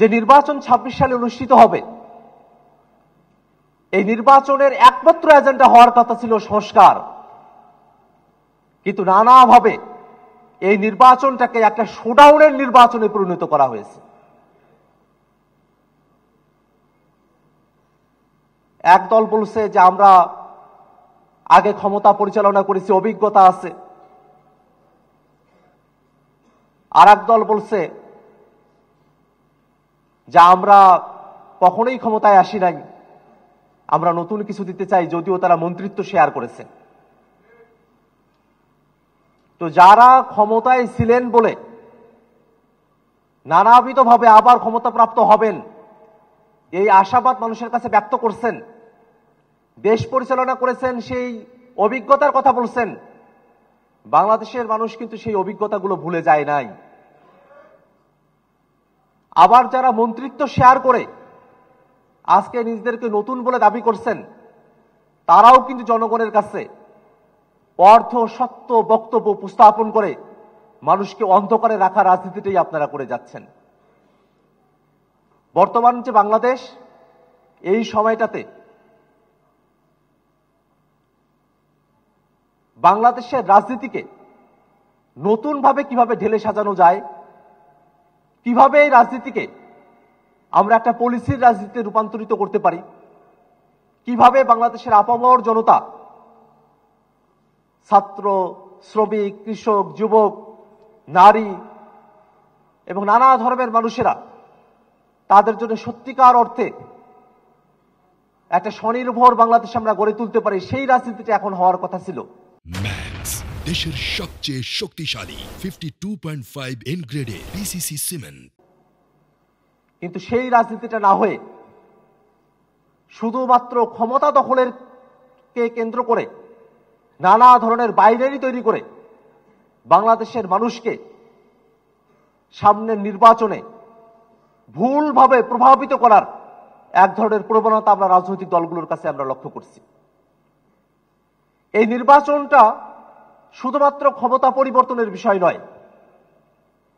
যে নির্বাচন ২৬ সালে অনুষ্ঠিত হবে, এই নির্বাচনের একমাত্র এজেন্ডা হওয়ার কথা ছিল সংস্কার, কিন্তু নানাভাবে এই নির্বাচনটাকে একটা শোডাউনের নির্বাচনে পরিণত করা হয়েছে। একদল বলছে যে আমরা আগে ক্ষমতা পরিচালনা করেছি, অভিজ্ঞতা আছে। আর একদল বলছে যে আমরা কখনোই ক্ষমতায় আসি নাই, আমরা নতুন কিছু দিতে চাই, যদিও তারা মন্ত্রিত্ব শেয়ার করেছে। তো যারা ক্ষমতায় ছিলেন বলে নানাবিধভাবে আবার ক্ষমতাপ্রাপ্ত হবেন এই আশাবাদ মানুষের কাছে ব্যক্ত করছেন, দেশ পরিচালনা করেছেন, সেই অভিজ্ঞতার কথা বলছেন, বাংলাদেশের মানুষ কিন্তু সেই অভিজ্ঞতাগুলো ভুলে যায় নাই। আবার যারা মন্ত্রিত্ব শেয়ার করে আজকে নিজেদেরকে নতুন বলে দাবি করছেন, তারাও কিন্তু জনগণের কাছে অর্ধ সত্য বক্তব্য উপস্থাপন করে মানুষকে অন্ধকারে রাখা রাজনীতিটাই আপনারা করে যাচ্ছেন। বর্তমান যে বাংলাদেশ, এই সময়টাতে বাংলাদেশের রাজনীতিকে নতুনভাবে কিভাবে ঢেলে সাজানো যায়, কিভাবে এই রাজনীতিকে আমরা একটা পলিসির রাজনীতিতে রূপান্তরিত করতে পারি, কিভাবে বাংলাদেশের আপামর জনতা, ছাত্র, শ্রমিক, কৃষক, যুবক, নারী এবং নানা ধর্মের মানুষেরা তাদের জন্য সত্যিকার অর্থে একটা স্বনির্ভর বাংলাদেশ আমরা গড়ে তুলতে পারি, সেই রাজনীতিটা এখন হওয়ার কথা ছিল। ম্যাক্স, দেশের সবচেয়ে শক্তিশালী 52.5 এন গ্রেডে পিসিসি সিমেন্ট। কিন্তু সেই রাজনীতিটা না হয়ে শুধুমাত্র ক্ষমতা দখলের কে কেন্দ্র করে নানা ধরনের বাইনারি তৈরি করে বাংলাদেশের মানুষকে সামনের নির্বাচনে ভুলভাবে প্রভাবিত করার এক ধরনের প্রবণতা আমরা রাজনৈতিক দলগুলোর কাছে আমরা লক্ষ্য করছি। এই নির্বাচনটা শুধুমাত্র ক্ষমতা পরিবর্তনের বিষয় নয়,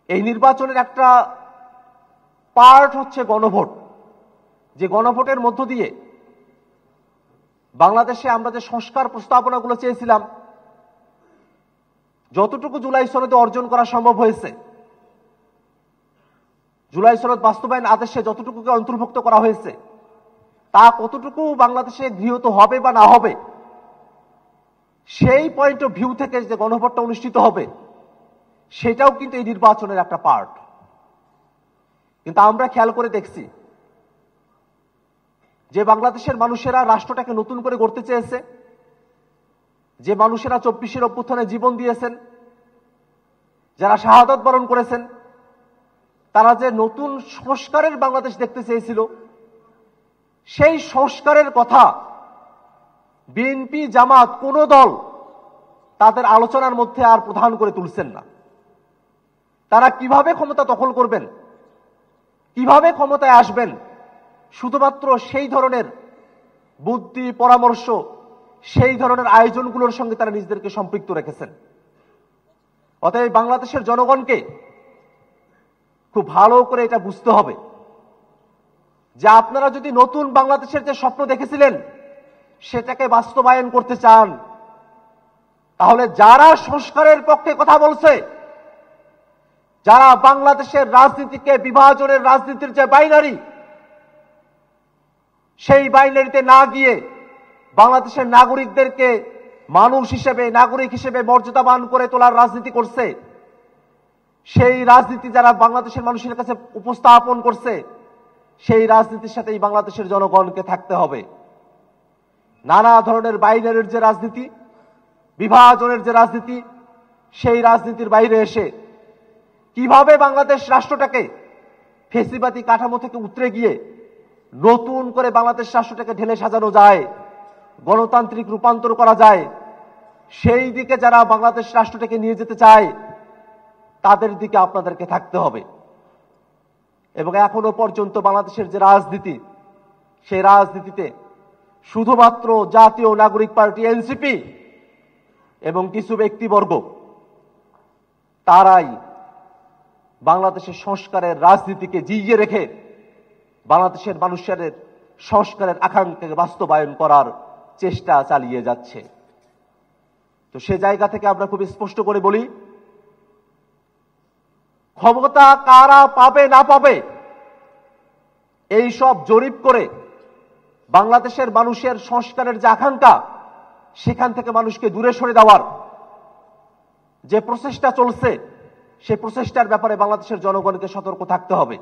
এই নির্বাচনের একটা পার্ট হচ্ছে গণভোট, যে গণভোটের মধ্য দিয়ে বাংলাদেশে আমরা যে সংস্কার প্রস্তাবনাগুলো চেয়েছিলাম, যতটুকু জুলাই সনদে অর্জন করা সম্ভব হয়েছে, জুলাই সনদ বাস্তবায়ন আদেশে যতটুকুকে অন্তর্ভুক্ত করা হয়েছে, তা কতটুকু বাংলাদেশে গৃহীত হবে বা না হবে, সেই পয়েন্ট অফ ভিউ থেকে যে গণভোটটা অনুষ্ঠিত হবে, সেটাও কিন্তু এই নির্বাচনের একটা পার্ট। কিন্তু আমরা খেয়াল করে দেখছি যে বাংলাদেশের মানুষেরা রাষ্ট্রটাকে নতুন করে গড়তে চেয়েছে, যে মানুষেরা 24-এর অভ্যুত্থানে জীবন দিয়েছেন, যারা শাহাদত বরণ করেছেন, তারা যে নতুন সংস্কারের বাংলাদেশ দেখতে চেয়েছিল, সেই সংস্কারের কথা বিএনপি, জামাত, কোন দল তাদের আলোচনার মধ্যে আর প্রধান করে তুলছেন না। তারা কিভাবে ক্ষমতা দখল করবেন, কিভাবে ক্ষমতায় আসবেন, শুধুমাত্র সেই ধরনের বুদ্ধি, পরামর্শ, সেই ধরনের আয়োজনগুলোর সঙ্গে তারা নিজেদেরকে সম্পৃক্ত রেখেছেন। অতএব বাংলাদেশের জনগণকে খুব ভালো করে এটা বুঝতে হবে যে আপনারা যদি নতুন বাংলাদেশের যে স্বপ্ন দেখেছিলেন সেটাকে বাস্তবায়ন করতে চান, তাহলে যারা সংস্কারের পক্ষে কথা বলছে, যারা বাংলাদেশের রাজনীতিকে বিভাজনের রাজনীতির যে বাইনারি, সেই বাইনারিতে না গিয়ে বাংলাদেশের নাগরিকদেরকে মানুষ হিসেবে, নাগরিক হিসেবে মর্যাদাবান করে তোলার রাজনীতি করছে, সেই রাজনীতি যারা বাংলাদেশের মানুষের কাছে উপস্থাপন করছে, সেই রাজনীতির সাথেই বাংলাদেশের জনগণকে থাকতে হবে। নানা ধরনের বাইনারির যে রাজনীতি, বিভাজনের যে রাজনীতি, সেই রাজনীতির বাইরে এসে কিভাবে বাংলাদেশ রাষ্ট্রটাকে ফেসিবাদী কাঠামো থেকে উতরে গিয়ে নতুন করে বাংলাদেশ রাষ্ট্রটাকে ঢেলে সাজানো যায়, গণতান্ত্রিক রূপান্তর করা যায়, সেই দিকে যারা বাংলাদেশ রাষ্ট্রটাকে নিয়ে যেতে চায় তাদের দিকে আপনাদেরকে থাকতে হবে। এবং এখনো পর্যন্ত বাংলাদেশের যে রাজনীতি, সেই রাজনীতিতে শুধুমাত্র জাতীয় নাগরিক পার্টি এনসিপি এবং কিছু ব্যক্তিবর্গ তারাই বাংলাদেশের সংস্কারের রাজনীতিকে জিইয়ে রেখে বাংলাদেশের মানুষের সংস্কারের আকাঙ্ক্ষাকে বাস্তবায়ন করার চেষ্টা চালিয়ে যাচ্ছে। তো সে জায়গা থেকে আমরা খুব স্পষ্ট করে বলি, ক্ষমতা কারা পাবে না পাবে এই সব জরিপ করে বাংলাদেশের মানুষের সংস্কারের যে আকাঙ্ক্ষা সেখান থেকে মানুষকে দূরে সরে দেওয়ার যে প্রচেষ্টা চলছে, সেই প্রচেষ্টার ব্যাপারে বাংলাদেশের জনগণকে সতর্ক থাকতে হবে।